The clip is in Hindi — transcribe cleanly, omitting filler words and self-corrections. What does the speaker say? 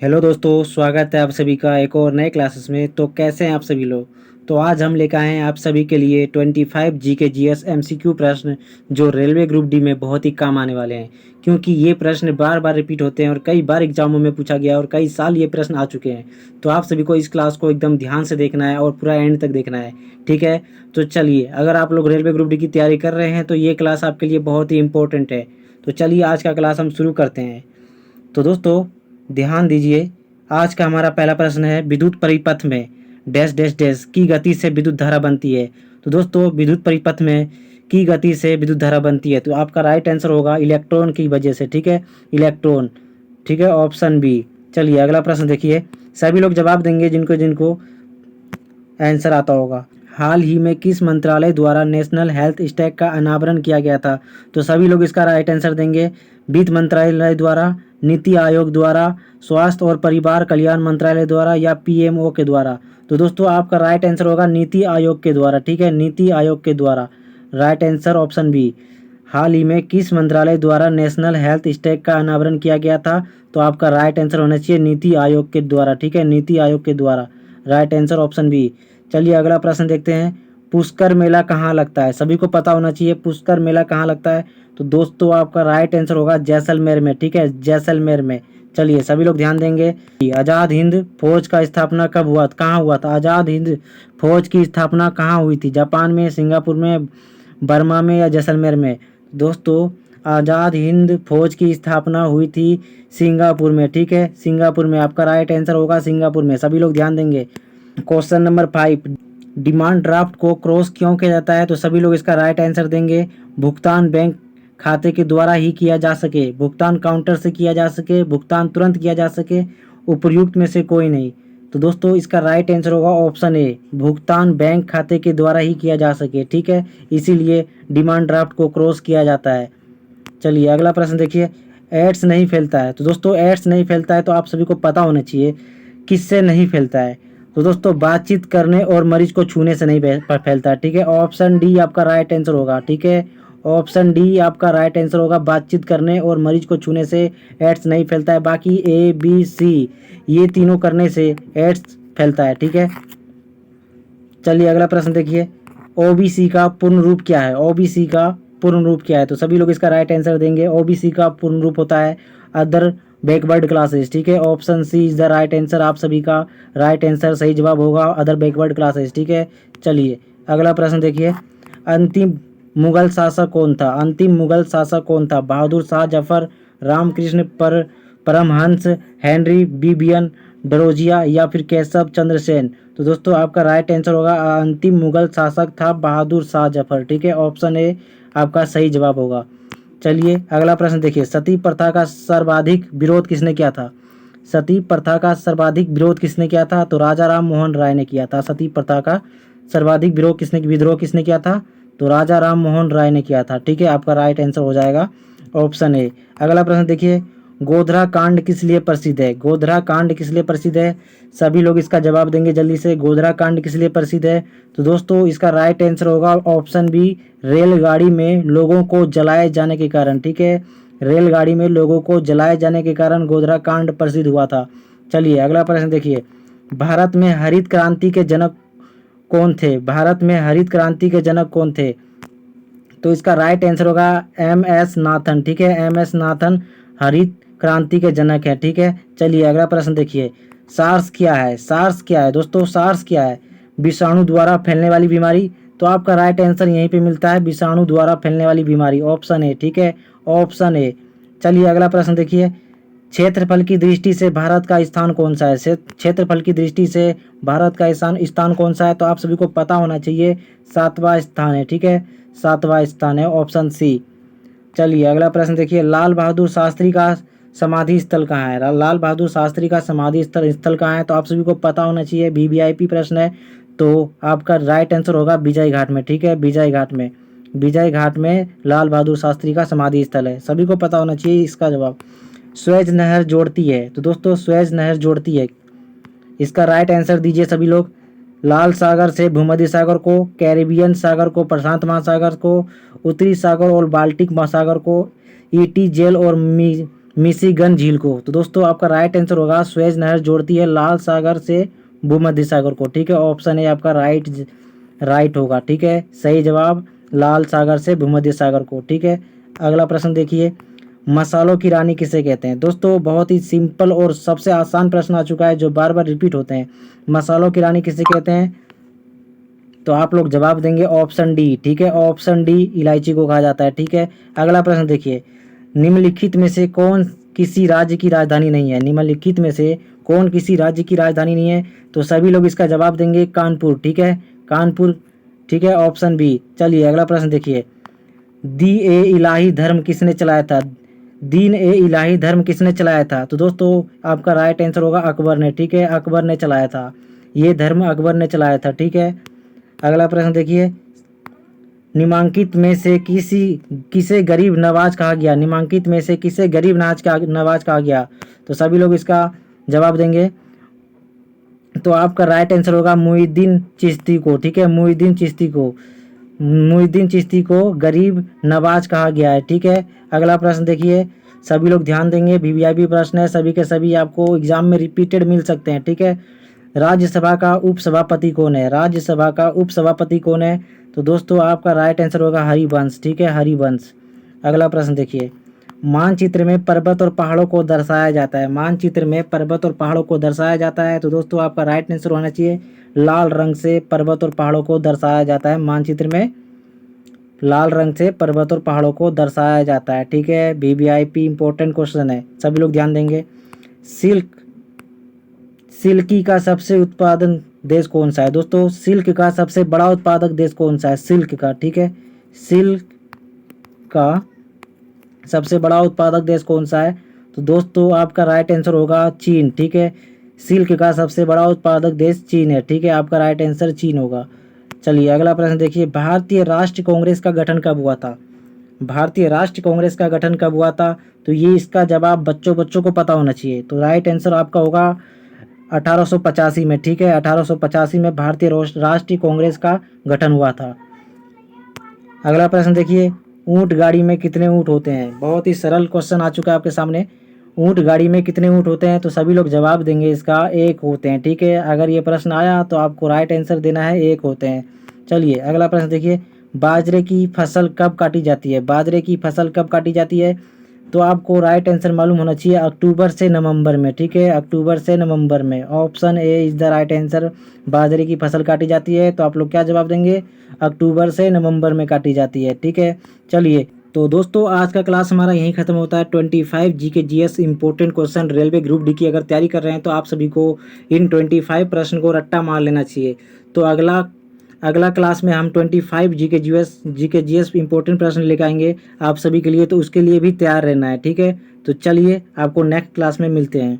हेलो दोस्तों, स्वागत है आप सभी का एक और नए क्लासेस में। तो कैसे हैं आप सभी लोग। तो आज हम लेकर आए हैं आप सभी के लिए 25 जीके जीएस एमसीक्यू प्रश्न जो रेलवे ग्रुप डी में बहुत ही काम आने वाले हैं, क्योंकि ये प्रश्न बार बार रिपीट होते हैं और कई बार एग्जामों में पूछा गया और कई साल ये प्रश्न आ चुके हैं। तो आप सभी को इस क्लास को एकदम ध्यान से देखना है और पूरा एंड तक देखना है, ठीक है। तो चलिए, अगर आप लोग रेलवे ग्रुप डी की तैयारी कर रहे हैं तो ये क्लास आपके लिए बहुत ही इंपॉर्टेंट है। तो चलिए आज का क्लास हम शुरू करते हैं। तो दोस्तों ध्यान दीजिए, आज का हमारा पहला प्रश्न है, विद्युत परिपथ में डैश डैश डैश की गति से विद्युत धारा बनती है। तो दोस्तों विद्युत परिपथ में की गति से विद्युत धारा बनती है, तो आपका राइट आंसर होगा इलेक्ट्रॉन की वजह से, ठीक है, इलेक्ट्रॉन, ठीक है, ऑप्शन बी। चलिए अगला प्रश्न देखिए, सभी लोग जवाब देंगे जिनको जिनको आंसर आता होगा। हाल ही में किस मंत्रालय द्वारा नेशनल हेल्थ स्टैक का अनावरण किया गया था। तो सभी लोग इसका राइट आंसर देंगे। वित्त मंत्रालय द्वारा, नीति आयोग द्वारा, स्वास्थ्य और परिवार कल्याण मंत्रालय द्वारा या पीएमओ के द्वारा। तो दोस्तों आपका राइट आंसर होगा नीति आयोग के द्वारा, ठीक है, नीति आयोग के द्वारा। Right answer option B. हाल ही में किस मंत्रालय द्वारा नेशनल हेल्थ स्टैक का अनावरण किया गया था। तो आपका राइट आंसर होना चाहिए नीति आयोग के द्वारा, ठीक है, नीति आयोग के द्वारा। Right answer option B. चलिए अगला प्रश्न देखते हैं, पुष्कर मेला कहाँ लगता है। सभी को पता होना चाहिए पुष्कर मेला कहाँ लगता है। तो दोस्तों आपका राइट आंसर होगा जैसलमेर में, ठीक है, जैसलमेर में। चलिए सभी लोग ध्यान देंगे। आज़ाद हिंद फौज का स्थापना कब हुआ, कहाँ हुआ था। आज़ाद हिंद फौज की स्थापना कहाँ हुई थी, जापान में, सिंगापुर में, बर्मा में या जैसलमेर में। दोस्तों आज़ाद हिंद फौज की स्थापना हुई थी सिंगापुर में, ठीक है, सिंगापुर में। आपका राइट आंसर होगा सिंगापुर में। सभी लोग ध्यान देंगे। क्वेश्चन नंबर 5, डिमांड ड्राफ्ट को क्रॉस क्यों किया जाता है। तो सभी लोग इसका राइट आंसर देंगे। भुगतान बैंक खाते के द्वारा ही किया जा सके, भुगतान काउंटर से किया जा सके, भुगतान तुरंत किया जा सके, उपर्युक्त में से कोई नहीं। तो दोस्तों इसका राइट आंसर होगा ऑप्शन ए, भुगतान बैंक खाते के द्वारा ही किया जा सके, ठीक है, इसीलिए डिमांड ड्राफ्ट को क्रॉस किया जाता है। चलिए अगला प्रश्न देखिए, एड्स नहीं फैलता है। तो दोस्तों एड्स नहीं फैलता है तो आप सभी को पता होना चाहिए किससे नहीं फैलता है। तो दोस्तों बातचीत करने और मरीज को छूने से नहीं फैलता है, ठीक है, ऑप्शन डी आपका राइट आंसर होगा, ठीक है, ऑप्शन डी आपका राइट आंसर होगा। बातचीत करने और मरीज को छूने से एड्स नहीं फैलता है, बाकी ए बी सी ये तीनों करने से एड्स फैलता है, ठीक है। चलिए अगला प्रश्न देखिए, ओबीसी का पूर्ण रूप क्या है। ओबीसी का पूर्ण रूप क्या है। तो सभी लोग इसका राइट आंसर देंगे। ओबीसी का पूर्ण रूप होता है अदर बैकवर्ड क्लासेस, ठीक है, option C is the right answer. आप सभी का राइट आंसर, सही जवाब होगा अदर बैकवर्ड क्लासेस, ठीक है। चलिए अगला प्रश्न देखिए, अंतिम मुगल शासक कौन था। अंतिम मुगल शासक कौन था। बहादुर शाह जफर, रामकृष्ण परमहंस, हेनरी बिबियन डरोजिया या फिर केशव चंद्र सेन। तो दोस्तों आपका राइट आंसर होगा अंतिम मुगल शासक था बहादुर शाह जफर, ठीक है, ऑप्शन ए आपका सही जवाब होगा। चलिए अगला प्रश्न देखिए, सती प्रथा का सर्वाधिक विरोध किसने किया था। सती प्रथा का सर्वाधिक विरोध किसने किया था। तो राजा राम मोहन राय ने किया था। सती प्रथा का सर्वाधिक विद्रोह किसने किया था। तो राजा राम मोहन राय ने किया था, ठीक है, आपका राइट आंसर हो जाएगा ऑप्शन ए। अगला प्रश्न देखिए, गोधरा कांड किस लिए प्रसिद्ध है। गोधरा कांड किस लिए प्रसिद्ध है। सभी लोग इसका जवाब देंगे जल्दी से। गोधरा कांड किस लिए प्रसिद्ध है। तो दोस्तों इसका राइट आंसर होगा ऑप्शन बी, रेलगाड़ी में लोगों को जलाए जाने के कारण, ठीक है, रेलगाड़ी में लोगों को जलाए जाने के कारण गोधरा कांड प्रसिद्ध हुआ था। चलिए अगला प्रश्न देखिए, भारत में हरित क्रांति के जनक कौन थे। भारत में हरित क्रांति के जनक कौन थे। तो इसका राइट आंसर होगा एम एस नाथन, ठीक है, एम एस नाथन हरित क्रांति के जनक है, ठीक है। चलिए अगला प्रश्न देखिए, सार्स क्या है। सार्स क्या है दोस्तों, सार्स क्या है। विषाणु द्वारा फैलने वाली बीमारी। तो आपका राइट आंसर यहीं पे मिलता है, विषाणु द्वारा फैलने वाली बीमारी, ऑप्शन ए, ठीक है, ऑप्शन ए। चलिए अगला प्रश्न देखिए, क्षेत्रफल की दृष्टि से भारत का स्थान कौन सा है। क्षेत्रफल की दृष्टि से भारत का स्थान कौन सा है। तो आप सभी को पता होना चाहिए 7वां स्थान है, ठीक है, 7वां स्थान है, ऑप्शन सी। चलिए अगला प्रश्न देखिए, लाल बहादुर शास्त्री का समाधि स्थल कहाँ है। लाल बहादुर शास्त्री का समाधि स्थल कहाँ है। तो आप सभी को पता होना चाहिए, वीवीआईपी प्रश्न है। तो आपका राइट आंसर होगा विजय घाट में, ठीक है, विजय घाट में। विजय घाट में लाल बहादुर शास्त्री का समाधि स्थल है, सभी को पता होना चाहिए इसका जवाब। स्वेज नहर जोड़ती है। तो दोस्तों स्वेज नहर जोड़ती है, इसका राइट आंसर दीजिए सभी लोग। लाल सागर से भूमध्य सागर को, कैरिबियन सागर को, प्रशांत महासागर को, उत्तरी सागर और बाल्टिक महासागर को, ईटी जेल और मिशिगन झील को। तो दोस्तों आपका राइट आंसर होगा सुएज नहर जोड़ती है लाल सागर से भूमध्य सागर को। ठीक है, ऑप्शन ए आपका राइट होगा। ठीक है, सही जवाब लाल सागर से भूमध्य सागर को। ठीक है, अगला प्रश्न देखिए, मसालों की रानी किसे कहते हैं। दोस्तों बहुत ही सिंपल और सबसे आसान प्रश्न आ चुका है जो बार बार रिपीट होते हैं। मसालों की रानी किसे कहते हैं, तो आप लोग जवाब देंगे ऑप्शन डी। ठीक है, ऑप्शन डी इलायची को कहा जाता है। ठीक है, अगला प्रश्न देखिए, निम्नलिखित में से कौन किसी राज्य की राजधानी नहीं है। निम्नलिखित में से कौन किसी राज्य की राजधानी नहीं है, तो सभी लोग इसका जवाब देंगे कानपुर। ठीक है, कानपुर। ठीक है, ऑप्शन बी। चलिए अगला प्रश्न देखिए, दी ए इलाही धर्म किसने चलाया था। दीन ए इलाही धर्म किसने चलाया था, तो दोस्तों आपका राइट आंसर होगा अकबर ने। ठीक है, अकबर ने चलाया था, ये धर्म अकबर ने चलाया था। ठीक है, अगला प्रश्न देखिए, निम्नांकित में से किसे गरीब नवाज कहा गया। निम्नांकित में से किसे गरीब नवाज कहा गया, तो सभी लोग इसका जवाब देंगे। तो आपका राइट आंसर होगा मुहिद्दीन चिश्ती को। ठीक है, मुहिद्दीन चिश्ती को गरीब नवाज कहा गया है। ठीक है, अगला प्रश्न देखिए, सभी लोग ध्यान देंगे, वीवीआईपी प्रश्न है, सभी के सभी आपको एग्जाम में रिपीटेड मिल सकते हैं। ठीक है, राज्यसभा का उपसभापति कौन है। राज्यसभा का उपसभापति कौन है, तो दोस्तों आपका राइट आंसर होगा हरिवंश। ठीक है, हरिवंश। अगला प्रश्न देखिए, मानचित्र में पर्वत और पहाड़ों को दर्शाया जाता है। मानचित्र में पर्वत और पहाड़ों को दर्शाया जाता है, तो दोस्तों आपका राइट आंसर होना चाहिए लाल रंग से पर्वत और पहाड़ों को दर्शाया जाता है। मानचित्र में लाल रंग से पर्वत और पहाड़ों को दर्शाया जाता है। ठीक है, वीवीआईपी इंपॉर्टेंट क्वेश्चन है, सभी लोग ध्यान देंगे। सिल्की का सबसे उत्पादन देश कौन सा है। दोस्तों सिल्क का सबसे बड़ा उत्पादक देश कौन सा है, सिल्क का। ठीक है, सिल्क का सबसे बड़ा उत्पादक देश कौन सा है, तो दोस्तों आपका राइट आंसर होगा चीन। ठीक है, सिल्क का सबसे बड़ा उत्पादक देश चीन है। ठीक है, आपका राइट आंसर चीन होगा। चलिए अगला प्रश्न देखिए, भारतीय राष्ट्रीय कांग्रेस का गठन कब हुआ था। भारतीय राष्ट्रीय कांग्रेस का गठन कब हुआ था, तो ये इसका जवाब बच्चों को पता होना चाहिए। तो राइट आंसर आपका होगा 1885 में। ठीक है, 1885 में भारतीय राष्ट्रीय कांग्रेस का गठन हुआ था। अगला प्रश्न देखिए, ऊंट गाड़ी में कितने ऊंट होते हैं। बहुत ही सरल क्वेश्चन आ चुका है आपके सामने, ऊंट गाड़ी में कितने ऊंट होते हैं, तो सभी लोग जवाब देंगे इसका एक होते हैं। ठीक है, अगर ये प्रश्न आया तो आपको राइट आंसर देना है एक होते हैं। चलिए अगला प्रश्न देखिए, बाजरे की फसल कब काटी जाती है। बाजरे की फसल कब काटी जाती है, तो आपको राइट आंसर मालूम होना चाहिए अक्टूबर से नवंबर में। ठीक है, अक्टूबर से नवंबर में, option A is the right answer. बाजरे की फसल काटी जाती है, तो आप लोग क्या जवाब देंगे, अक्टूबर से नवंबर में काटी जाती है। ठीक है, चलिए तो दोस्तों आज का क्लास हमारा यहीं खत्म होता है। 25 GK GS important question railway group D की अगर तैयारी कर रहे हैं तो आप सभी को इन 25 प्रश्न को रट्टा मार लेना चाहिए। तो अगला क्लास में हम 25 जीके जीएस इंपॉर्टेंट प्रश्न लेकर आएंगे आप सभी के लिए, तो उसके लिए भी तैयार रहना है। ठीक है, तो चलिए आपको नेक्स्ट क्लास में मिलते हैं।